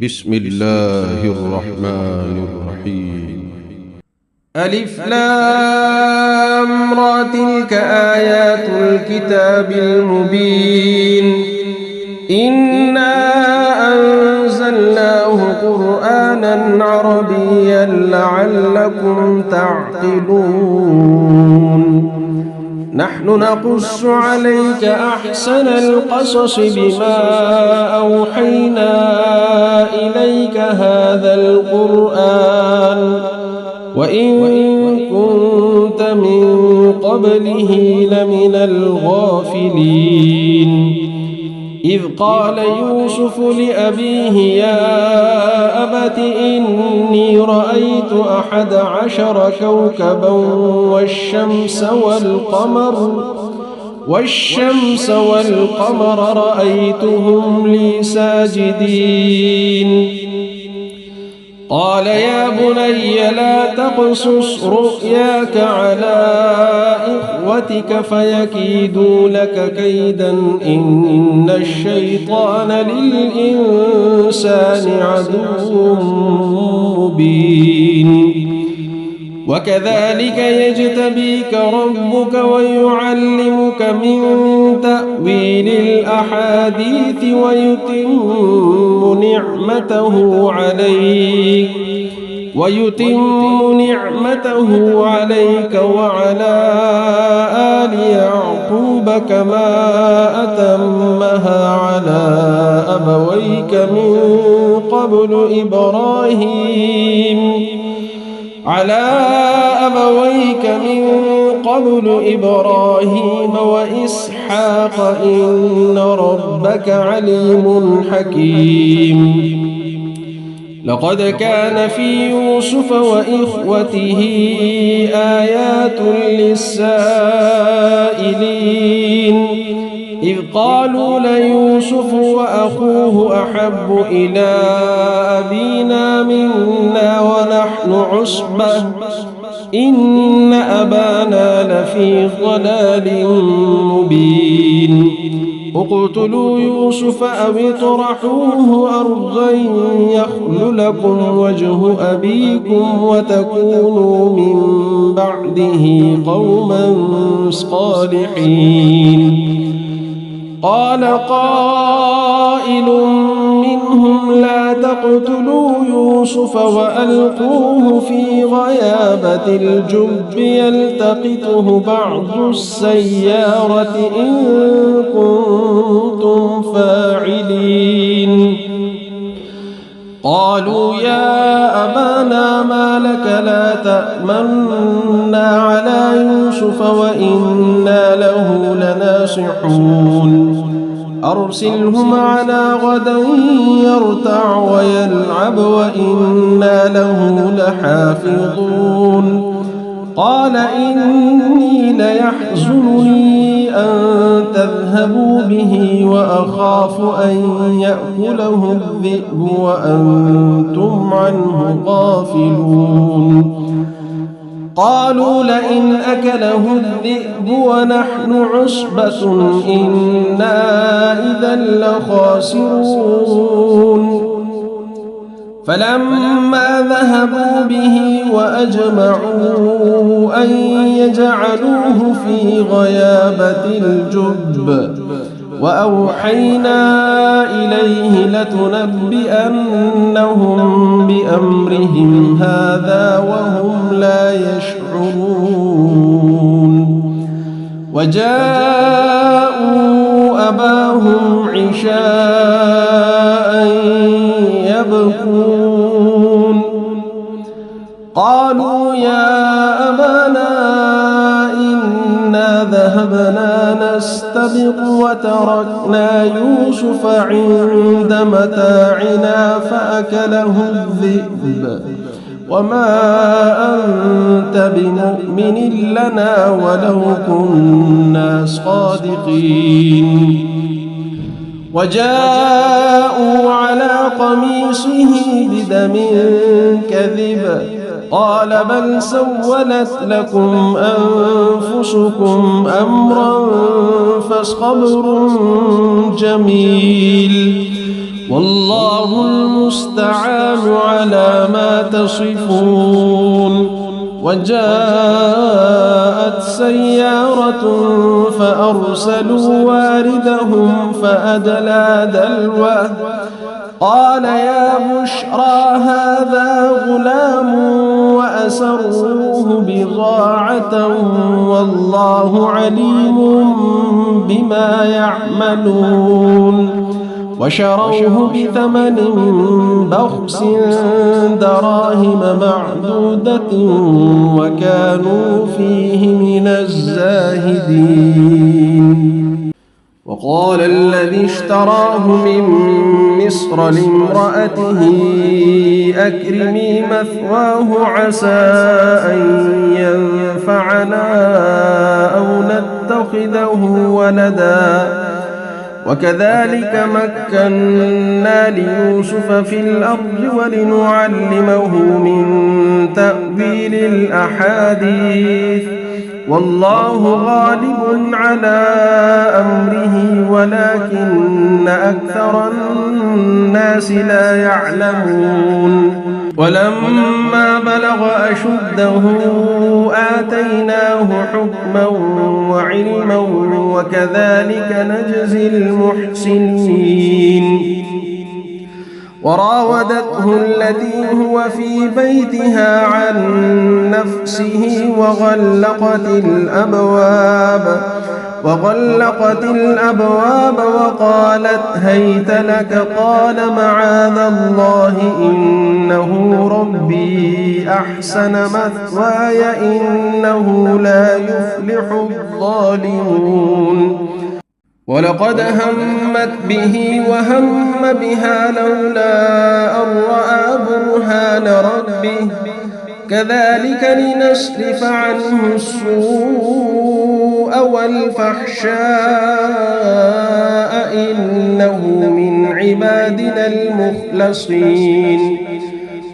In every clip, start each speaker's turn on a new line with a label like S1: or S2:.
S1: بسم الله الرحمن الرحيم.
S2: ألف لام را تلك آيات الكتاب المبين إنا أنزلناه قرآنا عربيا لعلكم تعقلون نحن نقص عليك أحسن القصص بما أوحينا إليك هذا القرآن وإن كنت من قبله لمن الغافلين إذ قال يوسف لأبيه يا أبت إني رأيت 11 كوكبا والشمس والقمر رأيتهم لي ساجدين قال يا بني لا تقصص رؤياك على إخوتك فيكيدوا لك كيدا إن الشيطان للإنسان عدو مبين وكذلك يجتبيك ربك ويعلمك من تأويل الأحاديث ويتم نعمته عليك وعلى آل يعقوب كما أتمها على أبويك من قبل إبراهيم وإسحاق إن ربك عليم حكيم لقد كان في يوسف وإخوته آيات للسائلين إذ قالوا ليوسف وأخوه أحب إلى أبينا منا ونحن عصبة إن أبانا لفي ضلال مبين اقتلوا يوسف أو اطرحوه أرضا يخل لكم وجه أبيكم وتكونوا من بعده قوما صالحين قال قائل منهم لا تقتلوا يوسف وألقوه في غيابة الجب يلتقطه بعض السيارة إن كنتم فاعلين قالوا يا أبانا ما لك لا تأمنا على يوسف وإنا له لناصحون أرسله معنا غدا يرتع ويلعب وإنا له لحافظون قال إني ليحزنني أن تذهبوا به وأخاف أن يأكله الذئب وأنتم عنه غافلون قالوا لئن أكله الذئب ونحن عصبة إنا إذا لخاسرون فلما ذهبوا به وأجمعوا أن يجعلوه في غيابة الجب وأوحينا إليه لتنبئنهم بأمرهم هذا وهم لا يشعرون وجاءوا أباهم عشاء يبكون قالوا يا أبانا إنا ذهبنا نستبق وتركنا يوسف عند متاعنا فأكله الذئب وما أنت بمؤمن لنا ولو كنا صادقين وجاءوا على قميصه بدم كذب قال بل سولت لكم أنفسكم أمرا فصبر جميل والله المستعان على ما تصفون. وجاءت سيارة فأرسلوا واردهم فأدلى دلوه قال يا بشرى هذا غلام وأسروه بضاعة والله عليم بما يعملون. وشروه بثمن بخس دراهم معدودة وكانوا فيه من الزاهدين. وقال الذي اشتراه من مصر لامرأته أكرمي مثواه عسى أن ينفعنا أو نتخذه ولدا وكذلك مكنا ليوسف في الأرض ولنعلمه من تأويل الأحاديث والله غالب على أمره ولكن أكثر الناس لا يعلمون. ولما بلغ أشده آتيناه حكما وعلما وكذلك نجزي المحسنين. وراودته التي هو في بيتها عن نفسه وغلقت الأبواب وقالت هيت لك قال معاذ الله إنه ربي أحسن مثواي إنه لا يفلح الظالمون. ولقد همت به وهم بها لولا أن رأى برهان ربه كذلك لنصرف عنه السوء والفحشاء إنه من عبادنا المخلصين.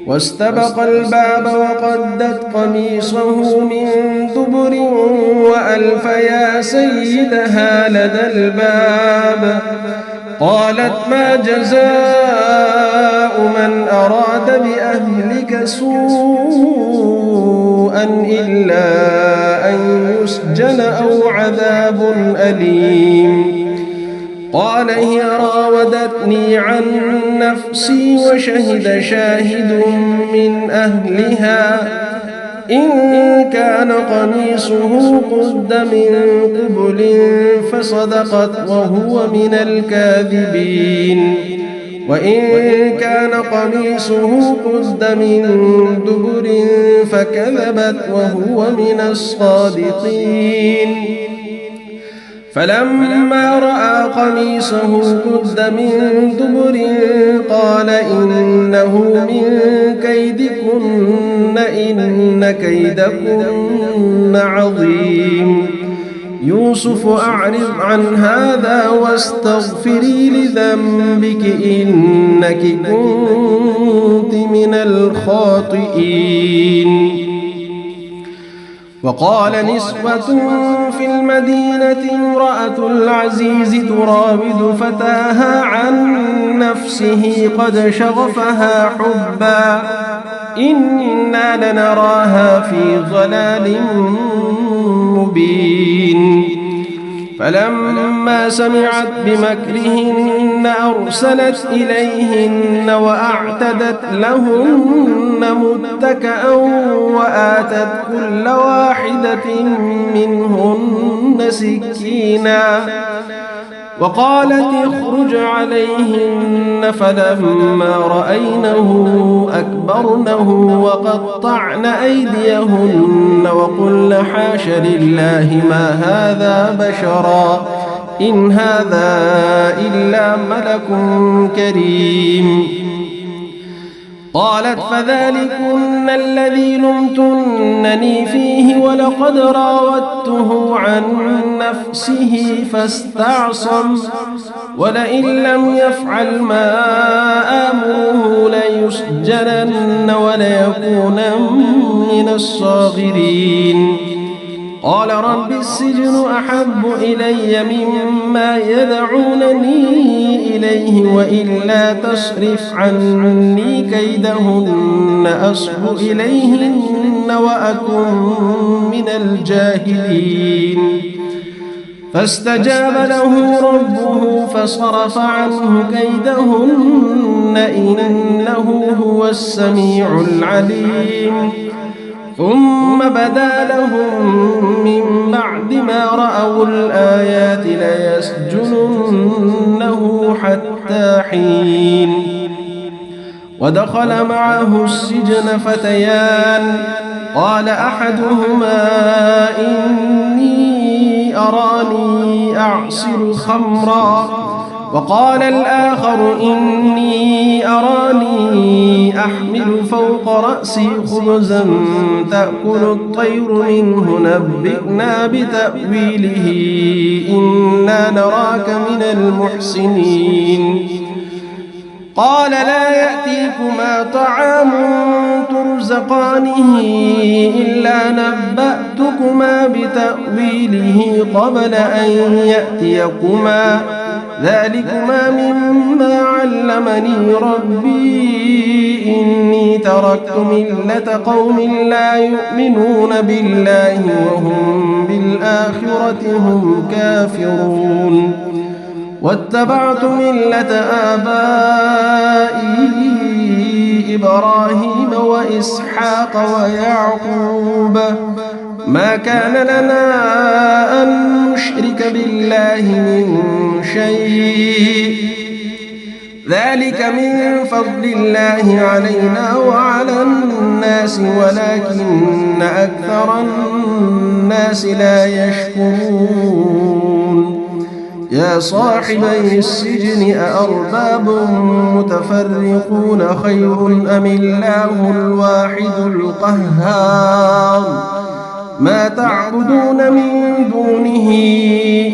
S2: واستبق الباب وقدت قميصه من دبر وألف يا سيدها لدى الباب قالت ما جزاء من أراد بأهلك سوءا إلا أن يسجن أو عذاب أليم. قال هي راودتني عن نفسي وشهد شاهد من أهلها إن كان قميصه قد من قبل فصدقت وهو من الكاذبين وإن كان قميصه قد من دبر فكذبت وهو من الصادقين. فلما رأى قميصه قد من دبر قال إنه من كيدكن إن كيدكن عظيم. يوسف أعرض عن هذا واستغفري لذنبك إنك كنت من الخاطئين. وقال نسوة في المدينة امرأة العزيز تراود فتاها عن نفسه قد شغفها حبا إنا لنراها في ضلال مبين. فلما سمعت بمكرهن أرسلت إليهن وأعتدت لهن متكأ وآتت كل واحدة منهن سكينا وقالت اخرج عليهن فلما رأينه أكبرنه وقطعن أيديهن وقلن حاش لله ما هذا بشرا إن هذا إلا ملك كريم. قالت فذلكن الذي لمتنني فيه ولقد راودته عن نفسه فاستعصم ولئن لم يفعل ما آمره ليسجنن وليكون من الصاغرين. قال رب السجن أحب إلي مما يدعونني إليه وإلا تصرف عني كيدهن أصب إليهن وأكن من الجاهلين فاستجاب له ربه فصرف عنه كيدهن إنه هو السميع العليم ثم بدا لهم من بعد ما رأوا الآيات ليسجننه حتى حين ودخل معه السجن فتيان قال أحدهما إني أراني أعصر خمرا وقال الآخر إني أراني أحمل فوق رأسي خبزا تأكل الطير منه نبئنا بتأويله إنا نراك من المحسنين قال لا يأتيكما طعام ترزقانه إلا نبأتكما بتأويله قبل أن يأتيكما ذلكما مما علمني ربي إني تركت ملة قوم لا يؤمنون بالله وهم بالآخرة هم كافرون واتبعت ملة آبائي إبراهيم وإسحاق ويعقوب ما كان لنا أن نشرك بالله من شيء ذلك من فضل الله علينا وعلى الناس ولكن أكثر الناس لا يشكرون يا صاحبي السجن أأرباب متفرقون خير أم الله الواحد القهار ما تعبدون من دونه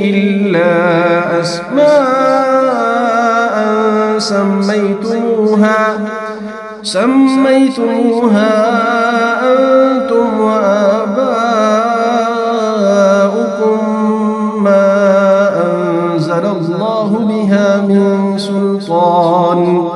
S2: إلا أسماء سميتموها أنتم وآباؤكم ما أنزل الله بها من سلطان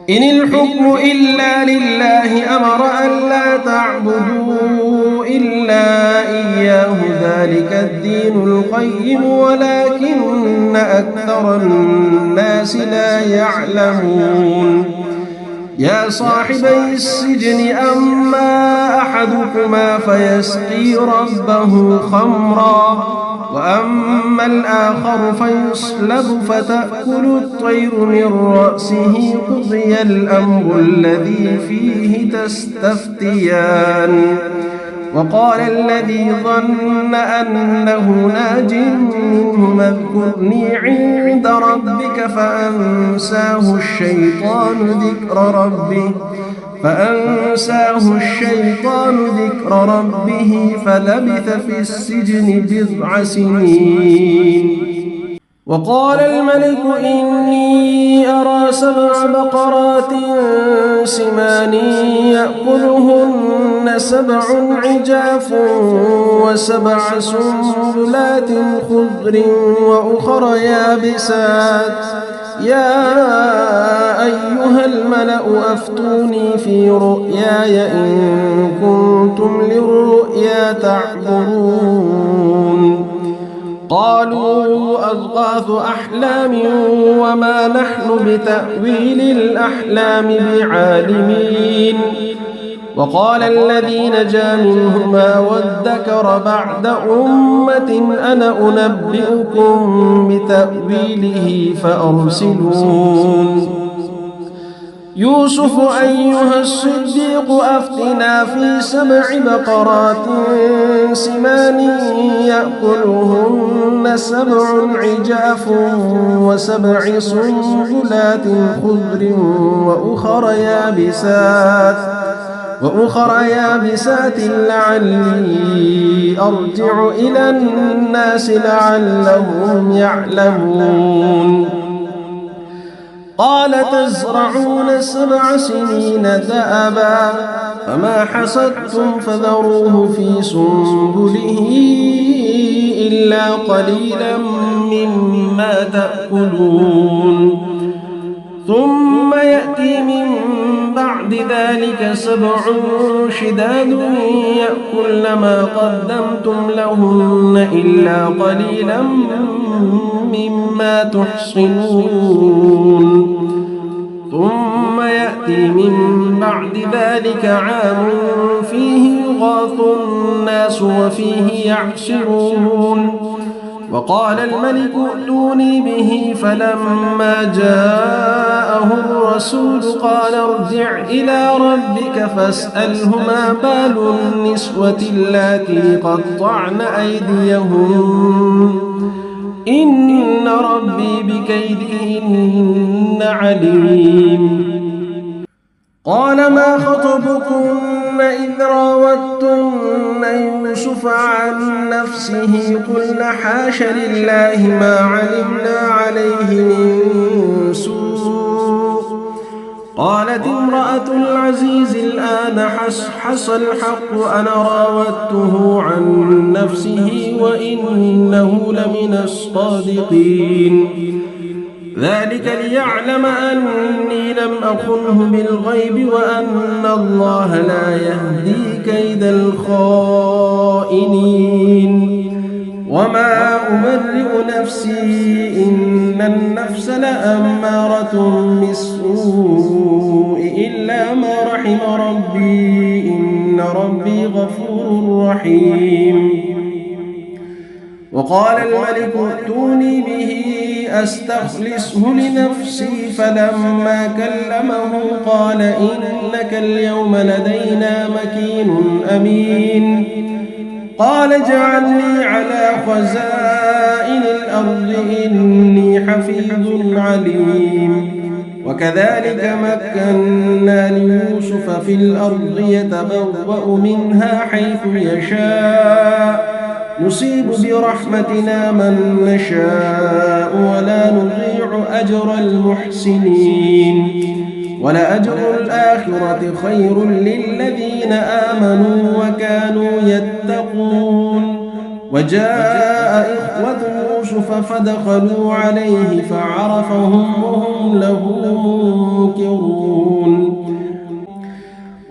S2: إن الحكم إلا لله أمر ألا تعبدوا إلا إياه ذلك الدين القيم ولكن أكثر الناس لا يعلمون يا صاحبي السجن أما أحدكما فيسقي ربه خمرا وأما الآخر فيصلب فتأكل الطير من رأسه قضي الأمر الذي فيه تستفتيان وقال الذي ظن أنه ناج منهما اذكرني عند ربك فأنساه الشيطان ذكر ربه فلبث في السجن بضع سنين وقال الملك إني أرى 7 بقرات سمان يأكلهن 7 عجاف و7 سنبلات خضر وأخر يابسات يا أيها الملأ أفتوني في رؤياي إن كنتم للرؤيا تعبرون قالوا أضغاث أحلام وما نحن بتأويل الأحلام بعالمين وقال الذي نجا منهما وادكر بعد أمة أنا أنبئكم بتأويله فأرسلون يوسف أيها الصديق أفتنا في 7 بقرات سمان يأكلهن 7 عجاف و7 سنبلات خضر وأخر يابسات لعلي أرجع إلى الناس لعلهم يعلمون قال تزرعون 7 سنين دأبا فما حصدتم فذروه في سنبله إلا قليلا مما تأكلون ثم يأتي من بعد ذلك 7 شداد يأكلن ما قدمتم لهن إلا قليلا مما تحصنون ثم يأتي من بعد ذلك عام فيه يغاث الناس وفيه يعصرون وقال الملك ائتوني به فلما جاءه الرسول قال ارجع إلى ربك فاسأله ما بال النسوة اللاتي قطعن أيديهن إن ربي بكيدهن عليم قال ما خطبكن إذ راوتن يوسف عن نفسه قلن حاش لله ما علمنا عليه من سوء قالت امرأة العزيز الآن حصحص الحق أنا راودته عن نفسه وإنه لمن الصادقين ذلك ليعلم أني لم أخنه بالغيب وأن الله لا يهدي كيد الخائنين وما أبرئ نفسي إن النفس لأمارة بالسوء إلا ما رحم ربي إن ربي غفور رحيم وقال الملك ائتوني به أستخلصه لنفسي فلما كلمه قال إنك اليوم لدينا مكين أمين قال اجعلني على خزائن الأرض إني حفيظ عليم وكذلك مكنا ليوسف في الأرض يتبوأ منها حيث يشاء نصيب برحمتنا من نشاء ولا نضيع أجر المحسنين ولأجر الآخرة خير للذين آمنوا وكانوا يتقون وجاء إخوة يوسف فدخلوا عليه فعرفهم وهم له منكرون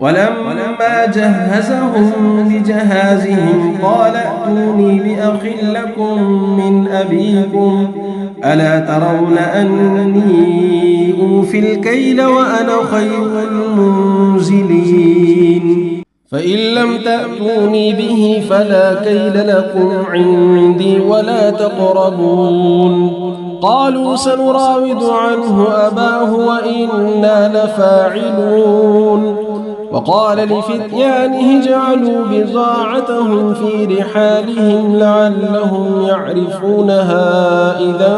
S2: ولما جهزهم بجهازهم قال ائتوني بأخ لكم من أبيكم ألا ترون أني أوفي الكيل وأنا خير المنزلين فإن لم تأتوني به فلا كيل لكم عندي ولا تقربون قالوا سنراود عنه أباه وإنا لفاعلون وقال لفتيانه اجعلوا بضاعتهم في رحالهم لعلهم يعرفونها إذا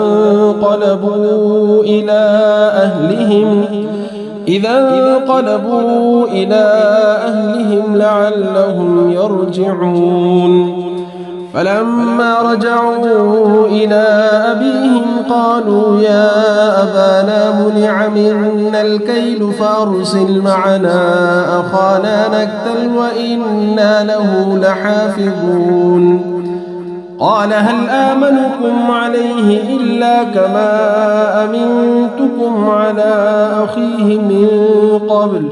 S2: انقلبوا إلى أهلهم لعلهم يرجعون فلما رجعوا إلى أبيهم قالوا يا أبانا منع منا الكيل فأرسل معنا أخانا نكتل وإنا له لحافظون قال هل آمنكم عليه إلا كما أمنتكم على أخيه من قبل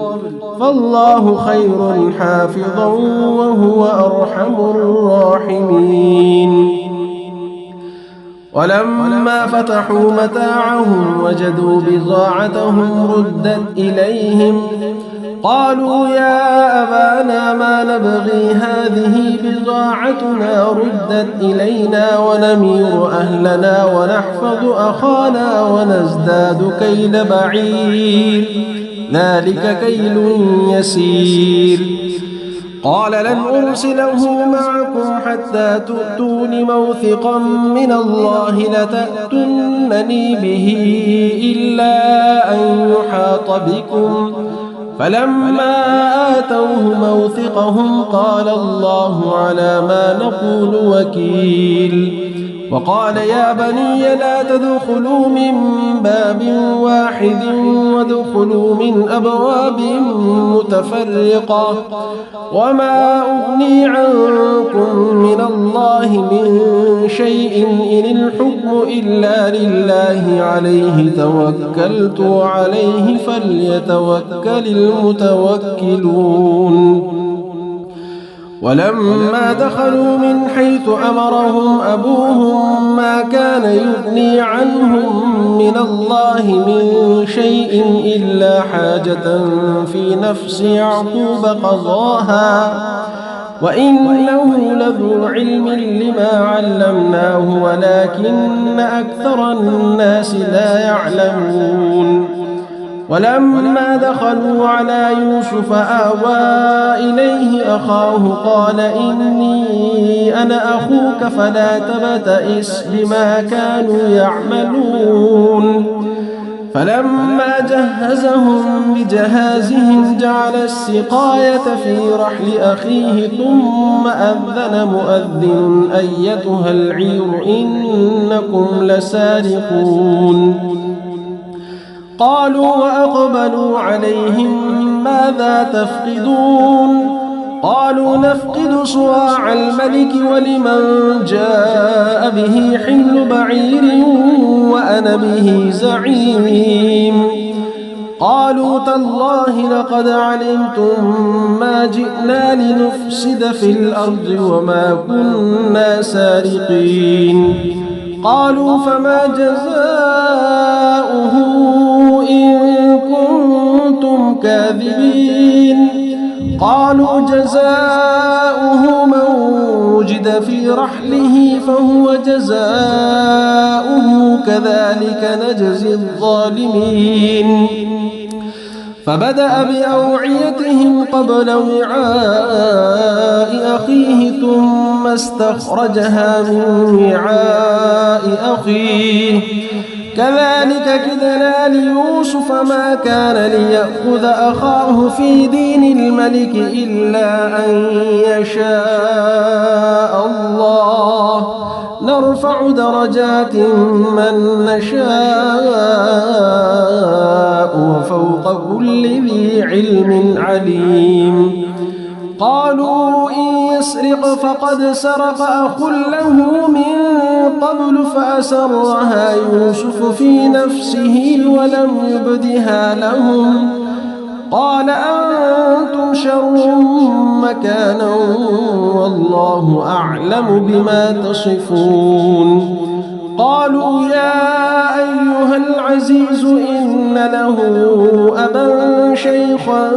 S2: فالله خير حافظا وهو أرحم الراحمين ولما فتحوا متاعهم وجدوا بضاعتهم ردت إليهم قالوا يا أبانا ما نبغي هذه بضاعتنا ردت إلينا ونمير أهلنا ونحفظ أخانا ونزداد كيل بعير ذلك كيل يسير قال لن أرسله معكم حتى تؤتون موثقا من الله لتأتونني به إلا أن يحاط بكم فلما آتوه موثقهم قال الله على ما نقول وكيل وقال يا بني لا تدخلوا من باب واحد وادخلوا من أبواب متفرقة وما أغني عنكم من الله من شيء إن الحكم إلا لله عليه توكلت وعليه فليتوكل المتوكلون. ولما دخلوا من حيث أمرهم أبوهم ما كان يغني عنهم من الله من شيء إلا حاجة في نفس يعقوب قضاها وإنه لذو علم لما علمناه ولكن أكثر الناس لا يعلمون. ولما دخلوا على يوسف آوى إليه أخاه قال إني أنا أخوك فلا تبتئس بما كانوا يعملون. فلما جهزهم بجهازهم جعل السقاية في رحل أخيه ثم أذن مؤذن أيتها العير إنكم لسارقون. قالوا وأقبلوا عليهم ماذا تفقدون؟ قالوا نفقد صواع الملك ولمن جاء به حمل بعير وأنا به زعيم. قالوا تالله لقد علمتم ما جئنا لنفسد في الأرض وما كنا سارقين. قالوا فما جزاؤه إن كنتم كاذبين؟ قالوا جزاؤه من وجد في رحله فهو جزاؤه كذلك نجزي الظالمين. فبدأ بأوعيتهم قبل وعاء أخيه ثم استخرجها من وعاء أخيه كذلك كدنا ليوسف ما كان ليأخذ أخاه في دين الملك إلا أن يشاء الله نرفع درجات من نشاء وفوق كل ذي علم عليم. قالوا إن يسرق فقد سرق أخ له من قبل فأسرها يوسف في نفسه ولم يبدها لهم. قال أنتم شر مكانا والله أعلم بما تصفون. قالوا يا أيها العزيز إن له أبا شيخا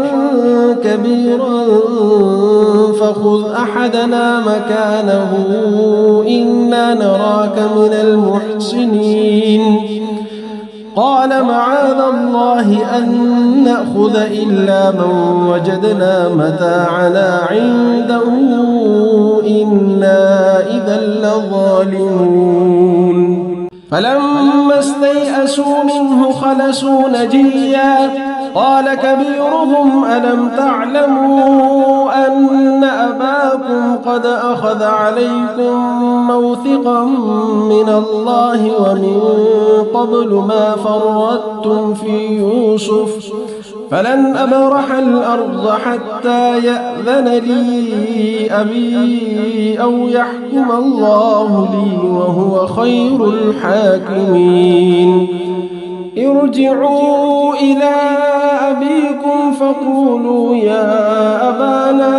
S2: كبيرا فخذ أحدنا مكانه إنا نراك من المحسنين. قال معاذ الله أن نأخذ إلا من وجدنا متاعنا عنده إنا إذا لظالمون. فلما استيئسوا منه خلصوا نجيا قال كبيرهم ألم تعلموا أن أباكم قد أخذ عليكم موثقا من الله ومن قبل ما فرطتم في يوسف فلن أبرح الأرض حتى يأذن لي أبي أو يحكم الله لي وهو خير الحاكمين. ارجعوا إلى أبيكم فقولوا يا أبانا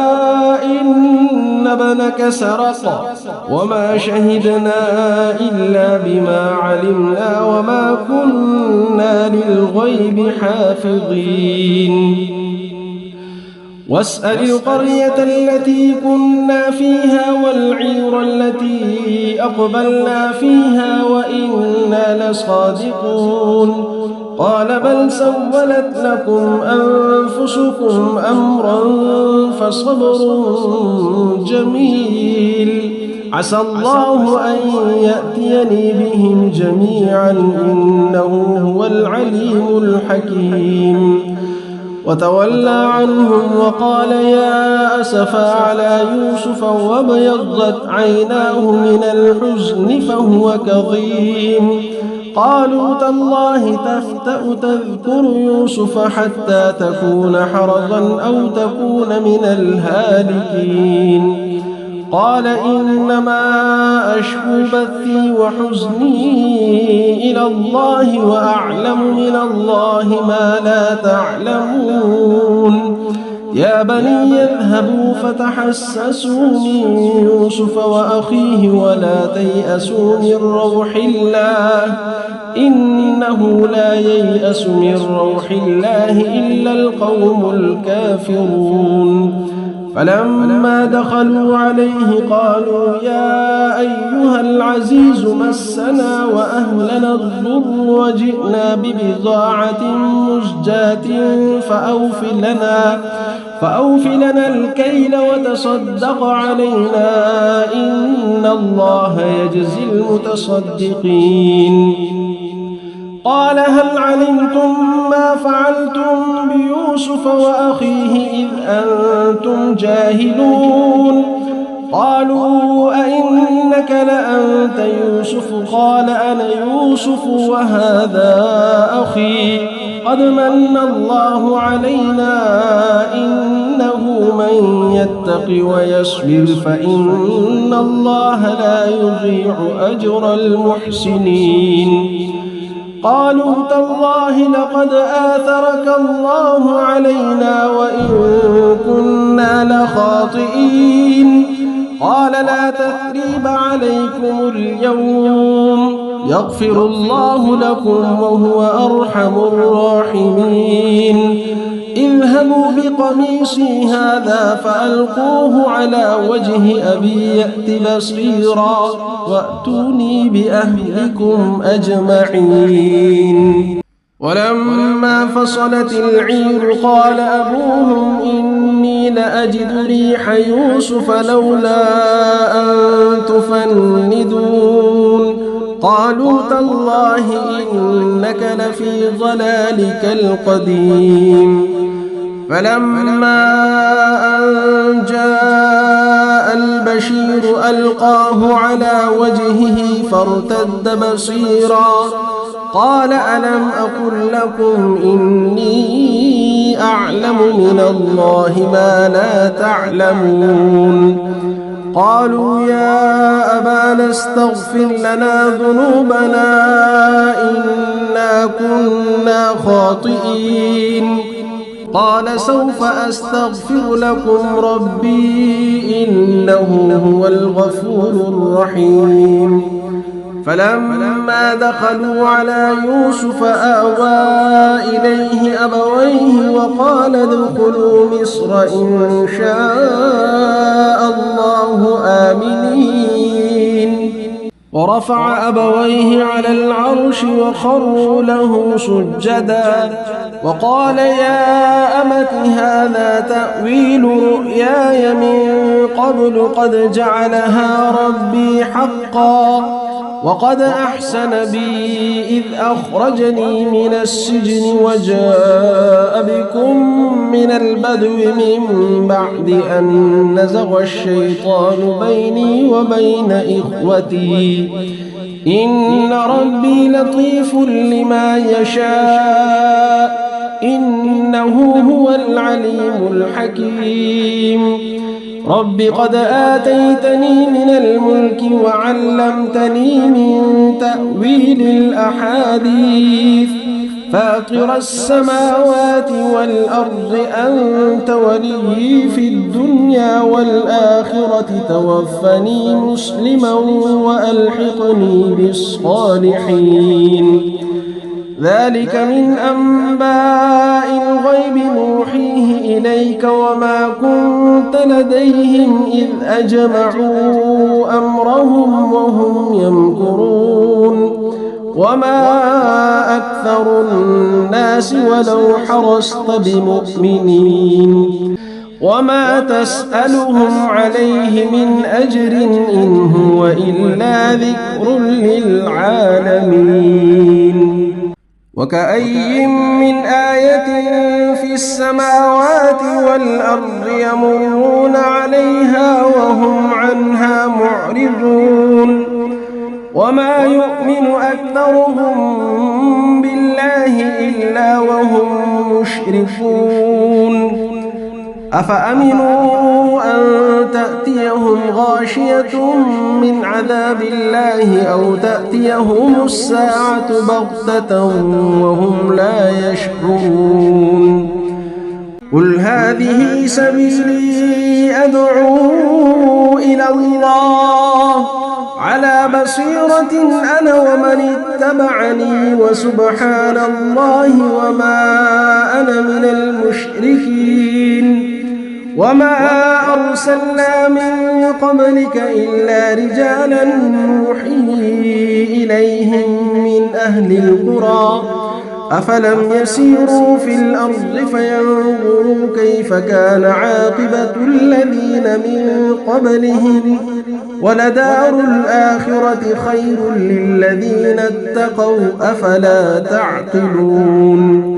S2: إن ابنك سرق وما شهدنا إلا بما علمنا وما كنا للغيب حافظين. واسأل القرية التي كنا فيها والعير التي أقبلنا فيها وإنا لصادقون. قال بل سولت لكم أنفسكم أمرا فصبر جميل عسى الله أن يأتيني بهم جميعا إنه هو العليم الحكيم. وتولى عنهم وقال يا أسفا على يوسف وابيضت عيناه من الحزن فهو كظيم. قالوا تالله تفتأ تذكر يوسف حتى تكون حرضا أو تكون من الهالكين. قال إنما أشكو بثي وحزني إلى الله وأعلم من الله ما لا تعلمون. يا بني اذهبوا فتحسسوا من يوسف وأخيه ولا تيأسوا من روح الله إنه لا ييأس من روح الله إلا القوم الكافرون. فلما دخلوا عليه قالوا يا أيها العزيز مسنا وأهلنا الضر وجئنا ببضاعة مزجاة فأوف لنا الكيل وتصدق علينا إن الله يجزي المتصدقين. قال هل علمتم ما فعلتم بيوسف وأخيه إذ أنتم جاهلون؟ قالوا أئنك لأنت يوسف؟ قال أنا يوسف وهذا أخي قد من الله علينا إنه من يتق ويصبر فإن الله لا يضيع أجر المحسنين. قالوا تالله لقد آثرك الله علينا وإن كنا لخاطئين. قال لا تثريب عليكم اليوم يغفر الله لكم وهو أرحم الراحمين. اذهبوا بقميصي هذا فألقوه على وجه أبي يأت بصيرا وأتوني بأهلكم أجمعين. ولما فصلت العير قال أبوهم إني لأجد ريح يوسف لولا أن تفندون. قالوا تالله إنك لفي ضلالك القديم. فلما أن جاء البشير ألقاه على وجهه فارتد بصيرا قال ألم أقل لكم إني أعلم من الله ما لا تعلمون. قالوا يا أبانا استغفر لنا ذنوبنا إنا كنا خاطئين. قال سوف أستغفر لكم ربي إنه هو الغفور الرحيم. فلما دخلوا على يوسف آوى إليه أبويه وقال ادخلوا مصر إن شاء الله آمنين. ورفع أبويه على العرش وخروا له سجدا وقال يا أمت هذا تأويل رؤياي من قبل قد جعلها ربي حقا وقد أحسن بي إذ أخرجني من السجن وجاء بكم من البدو من بعد أن نزغ الشيطان بيني وبين إخوتي إن ربي لطيف لما يشاء إنه هو العليم الحكيم. رب قد آتيتني من الملك وعلمتني من تأويل الأحاديث فاطر السماوات والأرض أنت ولي في الدنيا والآخرة توفني مسلما وألحقني بالصالحين. ذلك من أنباء الغيب نوحيه إليك وما كنت لديهم إذ أجمعوا أمرهم وهم يمكرون. وما أكثر الناس ولو حرصت بمؤمنين وما تسألهم عليه من أجر إن هو إلا ذكر للعالمين. وكأي من آية في السماوات والأرض يمرون عليها وهم عنها معرضون وما يؤمن أكثرهم بالله إلا وهم مشركون أفأمنوا أن تأتيهم غاشية من عذاب الله أو تأتيهم الساعة بغتة وهم لا يشعرون قل هذه سبيلي أدعو إلى الله على بصيرة أنا ومن اتبعني وسبحان الله وما أنا من المشركين وما أرسلنا من قبلك إلا رجالا نوحي إليهم من أهل القرى أفلم يسيروا في الأرض فينظروا كيف كان عاقبة الذين من قبلهم ولدار الآخرة خير للذين اتقوا أفلا تعقلون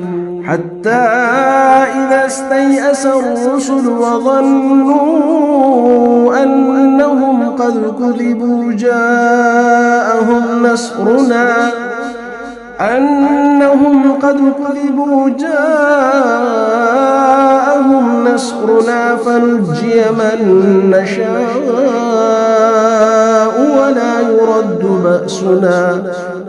S2: حتى إذا استيأس الرسل وظنوا أنهم قد كذبوا جاءهم نصرنا فنجي من نشاء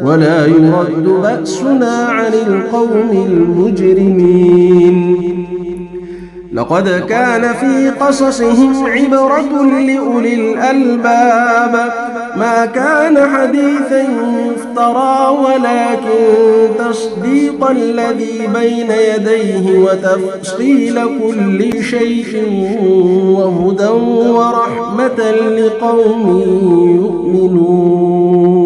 S2: ولا يرد بأسنا عن القوم المجرمين لقد كان في قصصهم عبرة لأولي الألباب ما كان حديثا يفترى ولكن تصديق الذي بين يديه وتفصيل كل شيء وهدى ورحمة لقوم يؤمنون